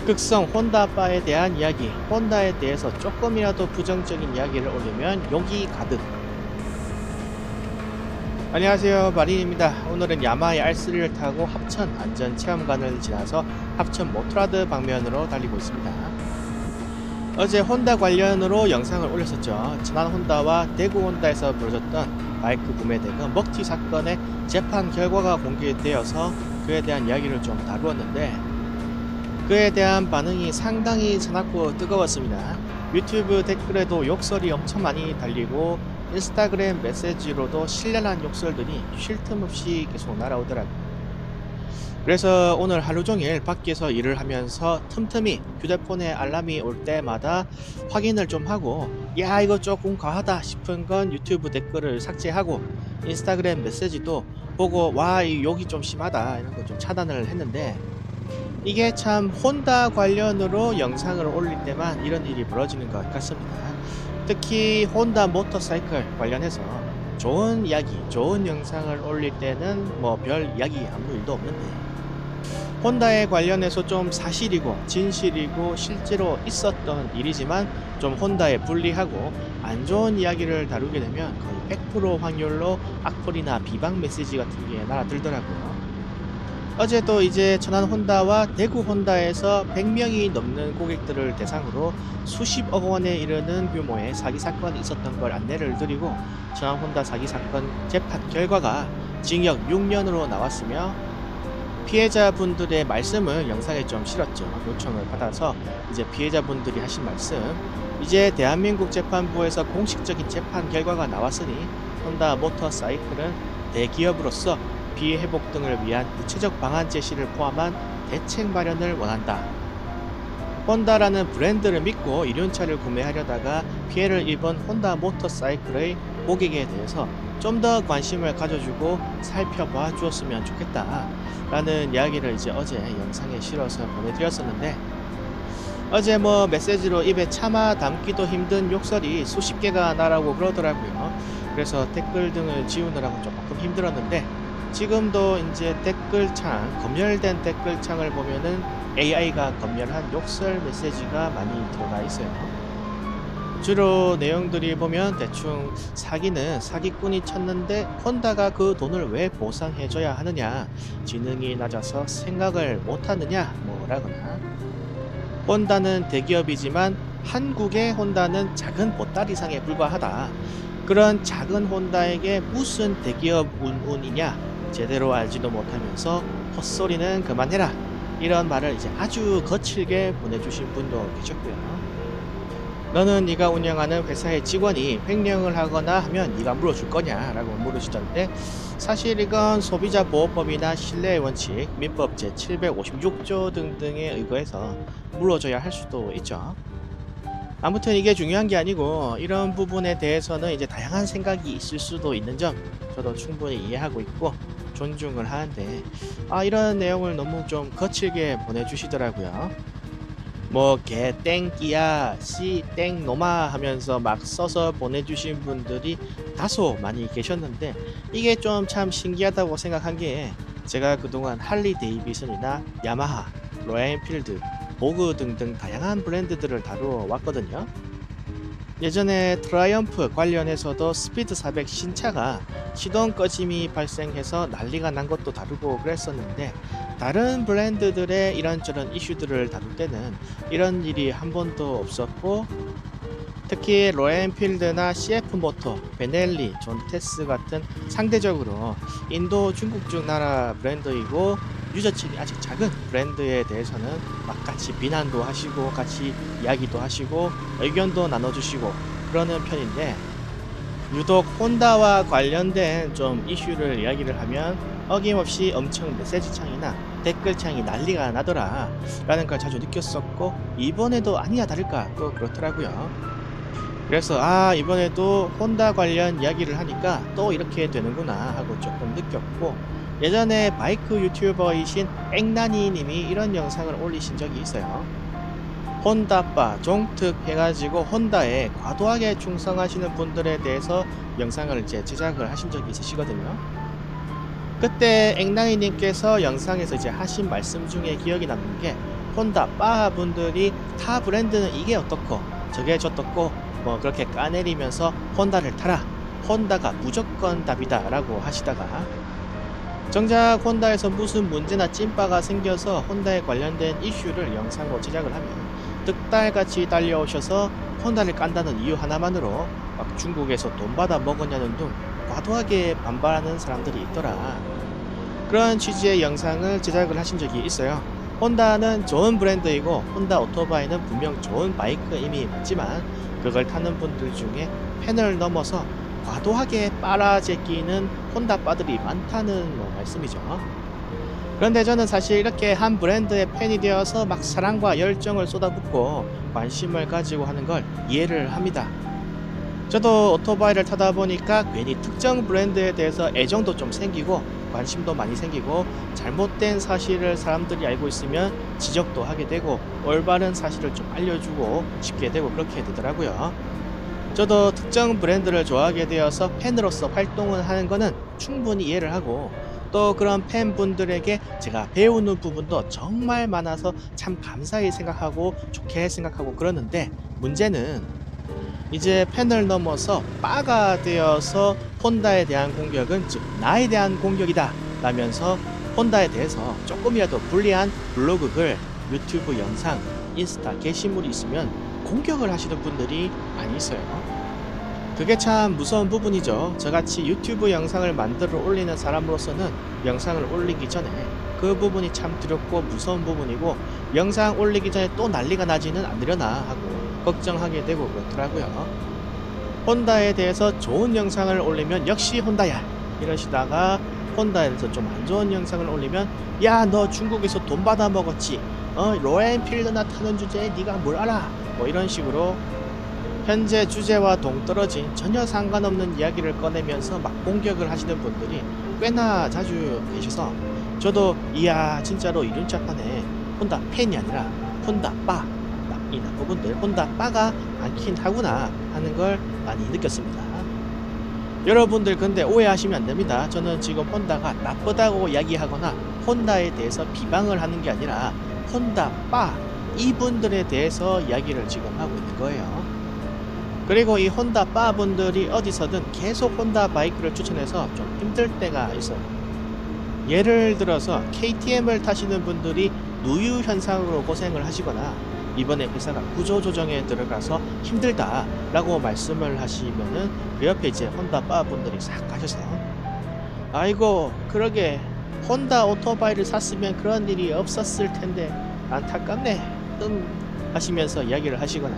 극성 혼다바에 대한 이야기, 혼다에 대해서 조금이라도 부정적인 이야기를 올리면 욕이 가득. 안녕하세요, 마린입니다. 오늘은 야마하 R3를 타고 합천 안전체험관을 지나서 합천 모토라드 방면으로 달리고 있습니다. 어제 혼다 관련으로 영상을 올렸었죠. 지난 혼다와 대구 혼다에서 벌어졌던 바이크 구매 대금 먹튀 사건의 재판 결과가 공개되어서 그에 대한 이야기를 좀 다루었는데, 그에 대한 반응이 상당히 차갑고 뜨거웠습니다. 유튜브 댓글에도 욕설이 엄청 많이 달리고 인스타그램 메시지로도 신랄한 욕설들이 쉴 틈 없이 계속 날아오더라고요. 그래서 오늘 하루종일 밖에서 일을 하면서 틈틈이 휴대폰에 알람이 올 때마다 확인을 좀 하고, 야 이거 조금 과하다 싶은 건 유튜브 댓글을 삭제하고, 인스타그램 메시지도 보고 와 이 욕이 좀 심하다 이런 거 좀 차단을 했는데, 이게 참 혼다 관련으로 영상을 올릴 때만 이런 일이 벌어지는 것 같습니다. 특히 혼다 모터사이클 관련해서 좋은 이야기, 좋은 영상을 올릴 때는 뭐 별 이야기 아무 일도 없는데, 혼다에 관련해서 좀 사실이고 진실이고 실제로 있었던 일이지만 좀 혼다에 불리하고 안 좋은 이야기를 다루게 되면 거의 100% 확률로 악플이나 비방 메시지 같은 게 날아들더라고요. 어제도 이제 천안 혼다와 대구 혼다에서 100명이 넘는 고객들을 대상으로 수십억 원에 이르는 규모의 사기 사건이 있었던 걸 안내를 드리고, 천안 혼다 사기 사건 재판 결과가 징역 6년으로 나왔으며, 피해자분들의 말씀을 영상에 좀 실었죠. 요청을 받아서 이제 피해자분들이 하신 말씀, 이제 대한민국 재판부에서 공식적인 재판 결과가 나왔으니 혼다 모터사이클은 대기업으로서 피해 회복 등을 위한 구체적 방안 제시를 포함한 대책 마련을 원한다. 혼다라는 브랜드를 믿고 이륜차를 구매하려다가 피해를 입은 혼다 모터사이클의 고객에 대해서 좀 더 관심을 가져주고 살펴봐 주었으면 좋겠다 라는 이야기를 이제 어제 영상에 실어서 보내드렸었는데, 어제 뭐 메시지로 입에 참아 담기도 힘든 욕설이 수십 개가 나라고 그러더라고요. 그래서 댓글 등을 지우느라고 조금 힘들었는데, 지금도 이제 댓글창, 검열된 댓글창을 보면은 AI가 검열한 욕설 메시지가 많이 들어가 있어요. 주로 내용들이 보면 대충 사기는 사기꾼이 쳤는데 혼다가 그 돈을 왜 보상해줘야 하느냐, 지능이 낮아서 생각을 못하느냐 뭐라거나, 혼다는 대기업이지만 한국의 혼다는 작은 보따리상에 불과하다, 그런 작은 혼다에게 무슨 대기업 운운이냐, 제대로 알지도 못하면서 헛소리는 그만해라, 이런 말을 이제 아주 거칠게 보내주신 분도 계셨고요. 너는 네가 운영하는 회사의 직원이 횡령을 하거나 하면 네가 물어줄 거냐 라고 물으시던데, 사실 이건 소비자보호법이나 신뢰의 원칙, 민법 제756조 등등에 의거해서 물어줘야 할 수도 있죠. 아무튼 이게 중요한 게 아니고, 이런 부분에 대해서는 이제 다양한 생각이 있을 수도 있는 점 저도 충분히 이해하고 있고 존중을 하는데, 이런 내용을 너무 좀 거칠게 보내주시더라고요. 뭐 개 땡끼야 씨 땡노마 하면서 막 써서 보내주신 분들이 다소 많이 계셨는데, 이게 좀 참 신기하다고 생각한 게, 제가 그동안 할리 데이비슨이나 야마하, 로얄엔필드, 보그 등등 다양한 브랜드들을 다루어 왔거든요. 예전에 트라이엄프 관련해서도 스피드 400 신차가 시동 꺼짐이 발생해서 난리가 난 것도 다루고 그랬었는데, 다른 브랜드들의 이런저런 이슈들을 다룰 때는 이런 일이 한 번도 없었고, 특히 로얄엔필드나 CF모터, 베넬리, 존테스 같은 상대적으로 인도, 중국 쪽 나라 브랜드이고 유저층이 아직 작은 브랜드에 대해서는 막 같이 비난도 하시고 같이 이야기도 하시고 의견도 나눠주시고 그러는 편인데, 유독 혼다와 관련된 좀 이슈를 이야기를 하면 어김없이 엄청 메시지창이나 댓글창이 난리가 나더라 라는 걸 자주 느꼈었고, 이번에도 아니야 다를까 또 그렇더라고요. 그래서 이번에도 혼다 관련 이야기를 하니까 또 이렇게 되는구나 하고 조금 느꼈고, 예전에 바이크 유튜버이신 앵나니 님이 이런 영상을 올리신 적이 있어요. 혼다바 종특 해가지고 혼다에 과도하게 충성하시는 분들에 대해서 영상을 이제 제작을 하신 적이 있으시거든요. 그때 앵랑이님께서 영상에서 이제 하신 말씀 중에 기억이 남는 게 혼다 바 분들이 타 브랜드는 이게 어떻고 저게 저떻고 뭐 그렇게 까내리면서 혼다를 타라, 혼다가 무조건 답이다 라고 하시다가 정작 혼다에서 무슨 문제나 찐빠가 생겨서 혼다에 관련된 이슈를 영상으로 제작을 하면 득달같이 달려오셔서 혼다를 깐다는 이유 하나만으로 막 중국에서 돈 받아 먹었냐는 둥 과도하게 반발하는 사람들이 있더라. 그런 취지의 영상을 제작을 하신 적이 있어요. 혼다는 좋은 브랜드이고 혼다 오토바이는 분명 좋은 바이크임이 맞지만 그걸 타는 분들 중에 팬을 넘어서 과도하게 빨아제끼는 혼다바들이 많다는 말씀이죠. 그런데 저는 사실 이렇게 한 브랜드의 팬이 되어서 막 사랑과 열정을 쏟아붓고 관심을 가지고 하는 걸 이해를 합니다. 저도 오토바이를 타다 보니까 괜히 특정 브랜드에 대해서 애정도 좀 생기고 관심도 많이 생기고 잘못된 사실을 사람들이 알고 있으면 지적도 하게 되고 올바른 사실을 좀 알려주고 싶게 되고 그렇게 되더라고요. 저도 특정 브랜드를 좋아하게 되어서 팬으로서 활동을 하는 거는 충분히 이해를 하고 또 그런 팬분들에게 제가 배우는 부분도 정말 많아서 참 감사히 생각하고 좋게 생각하고 그러는데 문제는 이제 팬을 넘어서 빠가 되어서 혼다에 대한 공격은 즉 나에 대한 공격이다 라면서 혼다에 대해서 조금이라도 불리한 블로그 글, 유튜브 영상, 인스타 게시물이 있으면 공격을 하시는 분들이 많이 있어요. 그게 참 무서운 부분이죠. 저같이 유튜브 영상을 만들어 올리는 사람으로서는 영상을 올리기 전에 그 부분이 참 두렵고 무서운 부분이고 영상 올리기 전에 또 난리가 나지는 않으려나 하고 걱정하게 되고 그렇더라고요. 혼다에 대해서 좋은 영상을 올리면 역시 혼다야 이러시다가 혼다에 대해서 좀 안 좋은 영상을 올리면 야 너 중국에서 돈 받아 먹었지 로엔필드나 타는 주제에 네가 뭘 알아 뭐 이런 식으로 현재 주제와 동떨어진 전혀 상관없는 이야기를 꺼내면서 막 공격을 하시는 분들이 꽤나 자주 계셔서 저도 이야 진짜로 이륜차판에 혼다 팬이 아니라 혼다 빠 이 나쁜 혼다 빠가 많긴 하구나 하는 걸 많이 느꼈습니다. 여러분들 근데 오해하시면 안됩니다. 저는 지금 혼다가 나쁘다고 이야기하거나 혼다에 대해서 비방을 하는 게 아니라 혼다 빠 이분들에 대해서 이야기를 지금 하고 있는 거예요. 그리고 이 혼다 빠 분들이 어디서든 계속 혼다 바이크를 추천해서 좀 힘들 때가 있어요. 예를 들어서 KTM을 타시는 분들이 누유 현상으로 고생을 하시거나 이번에 회사가 구조조정에 들어가서 힘들다 라고 말씀을 하시면은 그 옆에 이제 혼다 바 분들이 싹 가셔서 아이고 그러게 혼다 오토바이를 샀으면 그런 일이 없었을 텐데 안타깝네 하시면서 이야기를 하시거나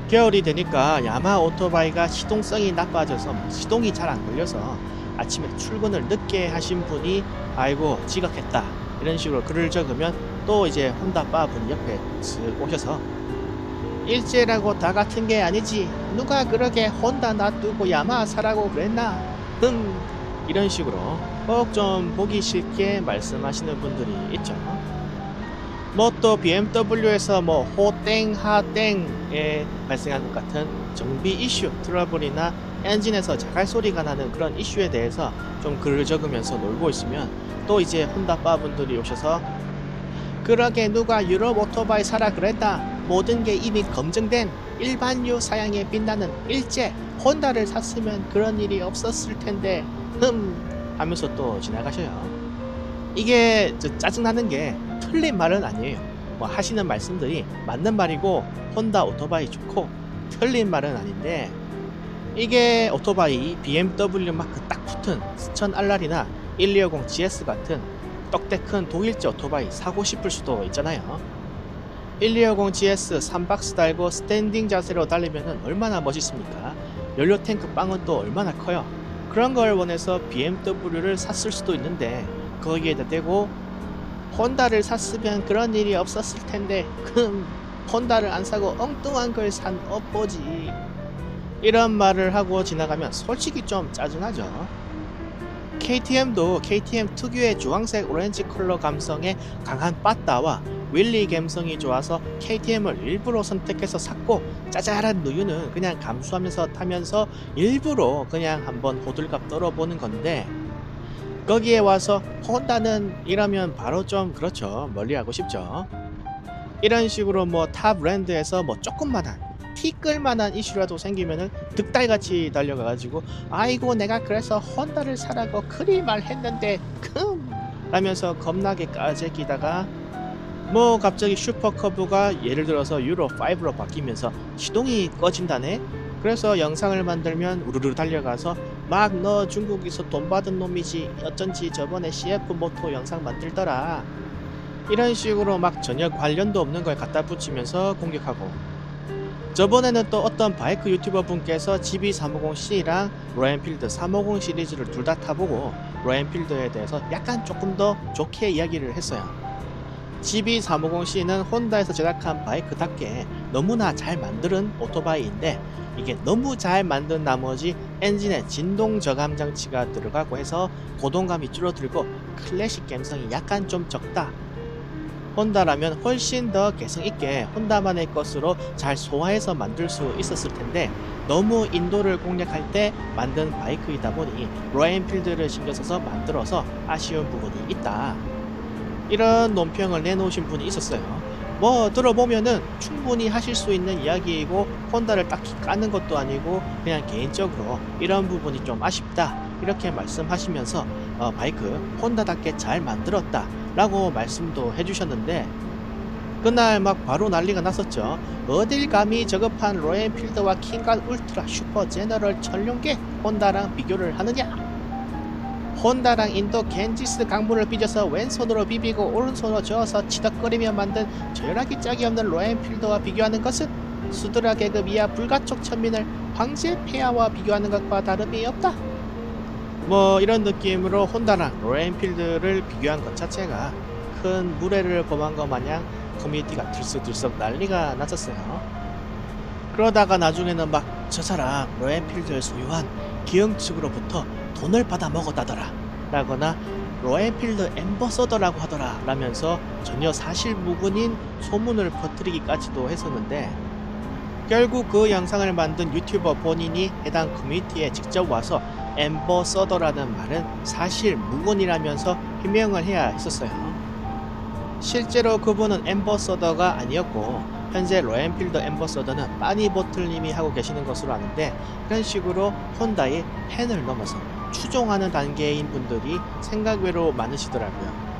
겨울이 되니까 야마 오토바이가 시동성이 나빠져서 시동이 잘 안 걸려서 아침에 출근을 늦게 하신 분이 아이고 지각했다 이런 식으로 글을 적으면 또 이제 혼다 바 분이 옆에 쓱 오셔서 일제라고 다 같은 게 아니지 누가 그러게 혼다 놔두고 야마 사라고 그랬나 이런 식으로 꼭 좀 보기 싫게 말씀하시는 분들이 있죠. 뭐 또 BMW에서 뭐 호땡 하땡에 발생하는 것 같은 정비 이슈 트러블이나 엔진에서 자갈 소리가 나는 그런 이슈에 대해서 좀 글을 적으면서 놀고 있으면 또 이제 혼다 바 분들이 오셔서 그러게 누가 유럽 오토바이 사라 그랬다 모든 게 이미 검증된 일반유 사양에 빛나는 일제 혼다를 샀으면 그런 일이 없었을 텐데 하면서 또 지나가셔요. 이게 짜증나는 게 틀린 말은 아니에요. 뭐 하시는 말씀들이 맞는 말이고 혼다 오토바이 좋고 틀린 말은 아닌데 이게 오토바이 BMW 마크 딱 붙은 스천 알랄이나 1250 GS 같은 떡대 큰 독일제 오토바이 사고 싶을 수도 있잖아요. 1250 GS 3박스 달고 스탠딩 자세로 달리면 얼마나 멋있습니까? 연료 탱크 빵은 또 얼마나 커요. 그런 걸 원해서 BMW를 샀을 수도 있는데 거기에다 대고 혼다를 샀으면 그런 일이 없었을 텐데 혼다를 안 사고 엉뚱한 걸 산 업보지 이런 말을 하고 지나가면 솔직히 좀 짜증나죠. KTM도 KTM 특유의 주황색 오렌지 컬러 감성의 강한 빠따와 윌리 감성이 좋아서 KTM을 일부러 선택해서 샀고 짜잘한 누유는 그냥 감수하면서 타면서 일부러 그냥 한번 호들갑 떨어보는 건데 거기에 와서 혼다는 이러면 바로 좀 그렇죠. 멀리하고 싶죠. 이런 식으로 뭐 타 브랜드에서 뭐 조금만한 티끌만한 이슈라도 생기면은 득달같이 달려가가지고 아이고 내가 그래서 혼다를 사라고 그리 말했는데 금 라면서 겁나게 까재기다가 뭐 갑자기 슈퍼커브가 예를 들어서 유로 5로 바뀌면서 시동이 꺼진다네. 그래서 영상을 만들면 우르르 달려가서 막 너 중국에서 돈 받은 놈이지 어쩐지 저번에 CF 모토 영상 만들더라. 이런 식으로 막 전혀 관련도 없는 걸 갖다 붙이면서 공격하고, 저번에는 또 어떤 바이크 유튜버 분께서 GB350C랑 로엔필드 350 시리즈를 둘 다 타보고 로엔필드에 대해서 약간 조금 더 좋게 이야기를 했어요. GB350C는 혼다에서 제작한 바이크답게 너무나 잘 만든 오토바이인데 이게 너무 잘 만든 나머지 엔진에 진동 저감 장치가 들어가고 해서 고동감이 줄어들고 클래식 감성이 약간 좀 적다. 혼다라면 훨씬 더 개성있게 혼다만의 것으로 잘 소화해서 만들 수 있었을 텐데 너무 인도를 공략할 때 만든 바이크이다 보니 로엔필드를 신경 써서 만들어서 아쉬운 부분이 있다. 이런 논평을 내놓으신 분이 있었어요. 뭐 들어보면은 충분히 하실 수 있는 이야기이고 혼다를 딱히 까는 것도 아니고 그냥 개인적으로 이런 부분이 좀 아쉽다 이렇게 말씀하시면서 바이크 혼다답게 잘 만들었다 라고 말씀도 해주셨는데, 그날 막 바로 난리가 났었죠. 어딜 감히 저급한 로엔필드와 킹갓 울트라 슈퍼 제너럴 전용계 혼다랑 비교를 하느냐. 혼다랑 인도 겐지스 강물을 빚어서 왼손으로 비비고 오른손으로 저어서 치덕거리며 만든 저열하기 짝이 없는 로엔필드와 비교하는 것은 수드라 계급 이하 불가촉 천민을 황제 폐하와 비교하는 것과 다름이 없다. 뭐 이런 느낌으로 혼다랑 로엔필드를 비교한 것 자체가 큰 무례를 범한 것 마냥 커뮤니티가 들썩들썩 난리가 났었어요. 그러다가 나중에는 막 저 사람 로엔필드를 소유한 기흥 측으로부터 돈을 받아 먹었다더라 라거나 로엔필드 엠버서더라고 하더라 라면서 전혀 사실무근인 소문을 퍼뜨리기까지도 했었는데, 결국 그 영상을 만든 유튜버 본인이 해당 커뮤니티에 직접 와서 엠버서더라는 말은 사실무근이라면서 해명을 해야 했었어요. 실제로 그분은 엠버서더가 아니었고 현재 로엔필드 엠버서더는 빠니보틀님이 하고 계시는 것으로 아는데, 그런 식으로 혼다의 팬을 넘어서 추종하는 단계인 분들이 생각 외로 많으시더라고요.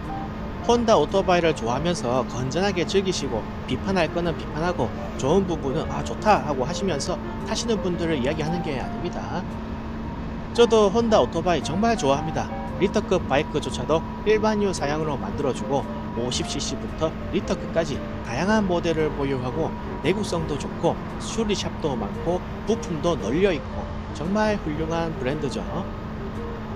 혼다 오토바이를 좋아하면서 건전하게 즐기시고 비판할 거는 비판하고 좋은 부분은 아 좋다 하고 하시면서 타시는 분들을 이야기하는 게 아닙니다. 저도 혼다 오토바이 정말 좋아합니다. 리터급 바이크조차도 일반유 사양으로 만들어주고 50cc부터 리터급까지 다양한 모델을 보유하고 내구성도 좋고 수리샵도 많고 부품도 널려있고 정말 훌륭한 브랜드죠.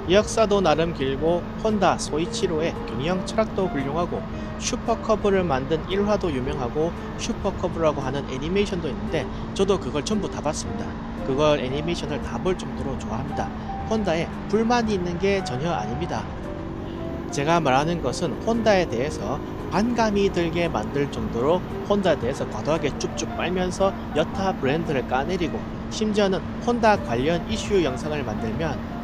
역사도 나름 길고 혼다 소이치로의 경영 철학도 훌륭하고 슈퍼커브를 만든 1화도 유명하고 슈퍼커브라고 하는 애니메이션도 있는데 저도 그걸 전부 다 봤습니다. 그걸 애니메이션을 다 볼 정도로 좋아합니다. 혼다에 불만이 있는 게 전혀 아닙니다. 제가 말하는 것은 혼다에 대해서 반감이 들게 만들 정도로 혼다에 대해서 과도하게 쭉쭉 빨면서 여타 브랜드를 까내리고 심지어는 혼다 관련 이슈 영상을 만들면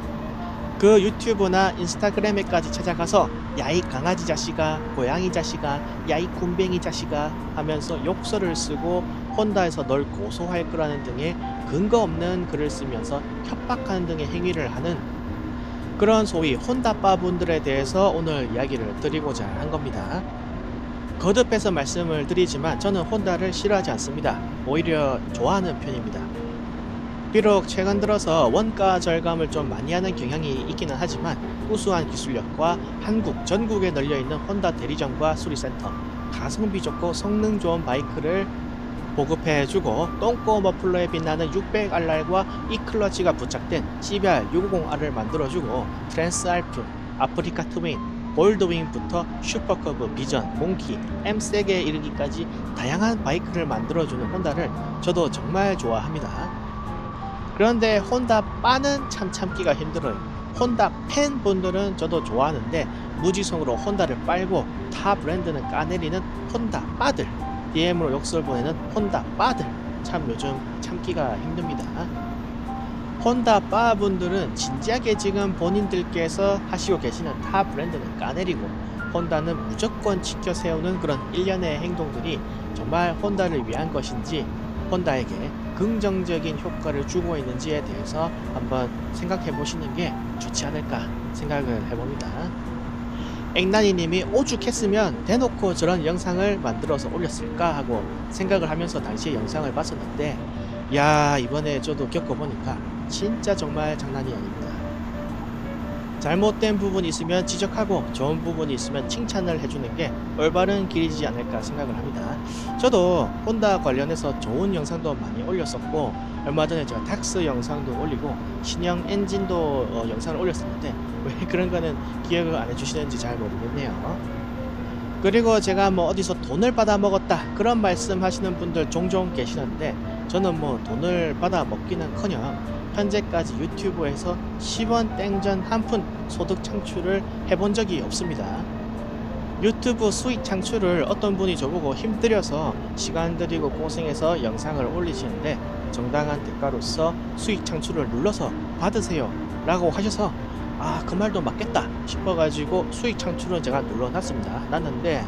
그 유튜브나 인스타그램에까지 찾아가서 야이 강아지 자식아, 고양이 자식아, 야이 굼벵이 자식아 하면서 욕설을 쓰고 혼다에서 널 고소할 거라는 등의 근거 없는 글을 쓰면서 협박하는 등의 행위를 하는 그런 소위 혼다빠 분들에 대해서 오늘 이야기를 드리고자 한 겁니다. 거듭해서 말씀을 드리지만 저는 혼다를 싫어하지 않습니다. 오히려 좋아하는 편입니다. 비록 최근 들어서 원가 절감을 좀 많이 하는 경향이 있기는 하지만 우수한 기술력과 한국 전국에 널려있는 혼다 대리점과 수리센터, 가성비 좋고 성능 좋은 바이크를 보급해주고 똥꼬 머플러에 빛나는 600RR과 이클러치가 부착된 CBR 650R을 만들어주고 트랜스 알프, 아프리카 트윈, 골드윙부터 슈퍼커브, 비전, 몽키, M색에 이르기까지 다양한 바이크를 만들어주는 혼다를 저도 정말 좋아합니다. 그런데 혼다 빠는 참 참기가 힘들어요. 혼다 팬분들은 저도 좋아하는데 무지성으로 혼다를 빨고 타 브랜드는 까내리는 혼다 빠들, DM으로 욕설 보내는 혼다 빠들 참 요즘 참기가 힘듭니다. 혼다 바분들은 진지하게 지금 본인들께서 하시고 계시는 타 브랜드는 까내리고 혼다는 무조건 지켜 세우는 그런 일련의 행동들이 정말 혼다를 위한 것인지 혼다에게 긍정적인 효과를 주고 있는지에 대해서 한번 생각해 보시는 게 좋지 않을까 생각을 해봅니다. 앵나니님이 오죽했으면 대놓고 저런 영상을 만들어서 올렸을까 하고 생각을 하면서 당시에 영상을 봤었는데, 야, 이번에 저도 겪어보니까 진짜 정말 장난이 아닙니다. 잘못된 부분이 있으면 지적하고 좋은 부분이 있으면 칭찬을 해주는 게 올바른 길이지 않을까 생각을 합니다. 저도 혼다 관련해서 좋은 영상도 많이 올렸었고, 얼마 전에 제가 닥스 영상도 올리고 신형 엔진도 영상을 올렸었는데 왜 그런 거는 기억을 안 해주시는지 잘 모르겠네요. 그리고 제가 뭐 어디서 돈을 받아 먹었다 그런 말씀 하시는 분들 종종 계시는데, 저는 뭐 돈을 받아 먹기는커녕 현재까지 유튜브에서 10원 땡전 한 푼 소득 창출을 해본 적이 없습니다. 유튜브 수익 창출을 어떤 분이 저보고 힘들여서 시간 들이고 고생해서 영상을 올리시는데 정당한 대가로서 수익 창출을 눌러서 받으세요 라고 하셔서, 아, 그 말도 맞겠다 싶어가지고 수익 창출은 제가 눌러놨습니다. 놨는데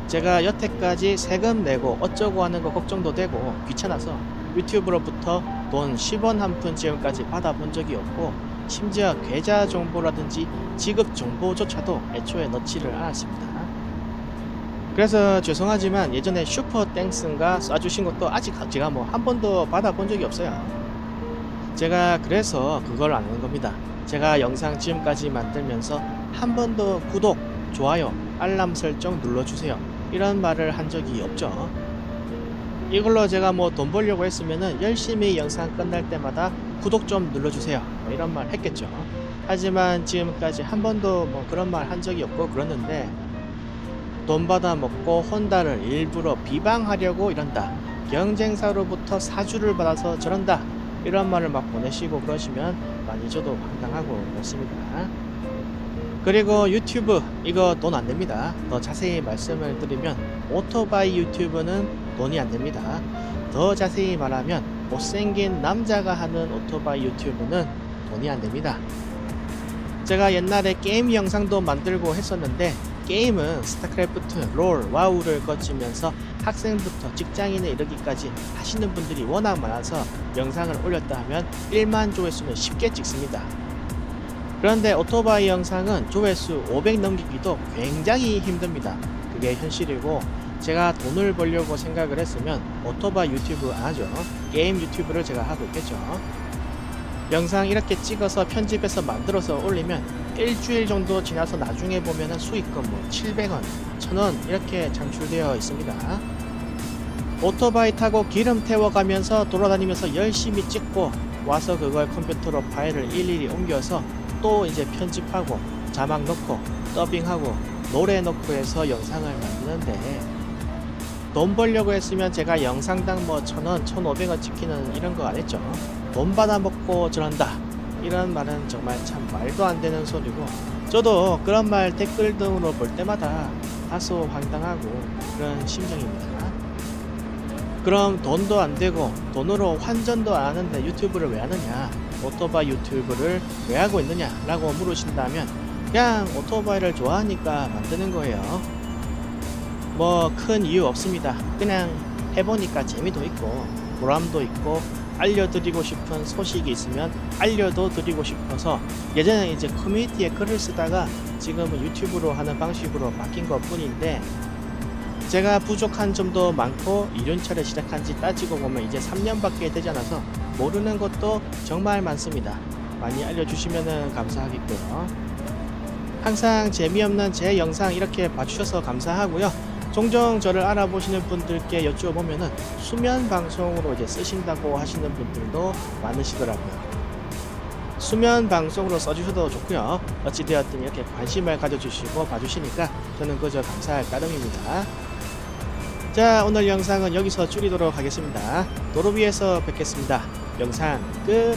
제가 여태까지 세금 내고 어쩌고 하는 거 걱정도 되고 귀찮아서 유튜브로부터 돈 10원 한 푼 지금까지 받아본 적이 없고, 심지어 계좌 정보라든지 지급 정보조차도 애초에 넣지를 않았습니다. 그래서 죄송하지만 예전에 슈퍼 땡스인가 쏴주신 것도 아직 제가 뭐 한 번도 받아본 적이 없어요. 제가 그래서 그걸 안 하는 겁니다. 제가 영상 지금까지 만들면서 한 번도 구독, 좋아요, 알람 설정 눌러주세요 이런 말을 한 적이 없죠. 이걸로 제가 뭐 돈 벌려고 했으면은 열심히 영상 끝날 때마다 구독 좀 눌러주세요 뭐 이런 말 했겠죠. 하지만 지금까지 한 번도 뭐 그런 말 한 적이 없고 그러는데, 돈 받아 먹고 혼다를 일부러 비방하려고 이런다, 경쟁사로부터 사주를 받아서 저런다 이런 말을 막 보내시고 그러시면 많이 저도 황당하고 그렇습니다. 그리고 유튜브 이거 돈 안 됩니다. 더 자세히 말씀을 드리면 오토바이 유튜브는 돈이 안 됩니다. 더 자세히 말하면 못생긴 남자가 하는 오토바이 유튜브는 돈이 안 됩니다. 제가 옛날에 게임 영상도 만들고 했었는데, 게임은 스타크래프트, 롤, 와우를 거치면서 학생부터 직장인에 이르기까지 하시는 분들이 워낙 많아서 영상을 올렸다 하면 1만 조회수는 쉽게 찍습니다. 그런데 오토바이 영상은 조회수 500 넘기기도 굉장히 힘듭니다. 그게 현실이고, 제가 돈을 벌려고 생각을 했으면 오토바이 유튜브 안 하죠. 게임 유튜브를 제가 하고 있겠죠. 영상 이렇게 찍어서 편집해서 만들어서 올리면 일주일 정도 지나서 나중에 보면은 수익금 뭐 700원, 1000원 이렇게 창출되어 있습니다. 오토바이 타고 기름 태워가면서 돌아다니면서 열심히 찍고 와서 그걸 컴퓨터로 파일을 일일이 옮겨서 또 이제 편집하고 자막 넣고 더빙하고 노래 넣고 해서 영상을 만드는데, 돈 벌려고 했으면 제가 영상당 뭐 1000원, 1500원 찍히는 이런 거 안 했죠. 돈 받아 먹고 저런다 이런 말은 정말 참 말도 안 되는 소리고, 저도 그런 말 댓글 등으로 볼 때마다 다소 황당하고 그런 심정입니다. 그럼 돈도 안 되고 돈으로 환전도 안 하는데 유튜브를 왜 하느냐, 오토바이 유튜브를 왜 하고 있느냐 라고 물으신다면, 그냥 오토바이를 좋아하니까 만드는 거예요. 뭐 큰 이유 없습니다. 그냥 해보니까 재미도 있고 보람도 있고 알려드리고 싶은 소식이 있으면 알려도 드리고 싶어서, 예전에 이제 커뮤니티에 글을 쓰다가 지금은 유튜브로 하는 방식으로 바뀐 것 뿐인데, 제가 부족한 점도 많고 이륜차를 시작한 지 따지고 보면 이제 3년밖에 되지 않아서 모르는 것도 정말 많습니다. 많이 알려주시면 감사하겠고요. 항상 재미없는 제 영상 이렇게 봐주셔서 감사하고요. 종종 저를 알아보시는 분들께 여쭈어보면은 수면 방송으로 이제 쓰신다고 하시는 분들도 많으시더라고요. 수면 방송으로 써주셔도 좋고요. 어찌되었든 이렇게 관심을 가져주시고 봐주시니까 저는 그저 감사할 따름입니다. 자, 오늘 영상은 여기서 줄이도록 하겠습니다. 도로 위에서 뵙겠습니다. 영상 끝.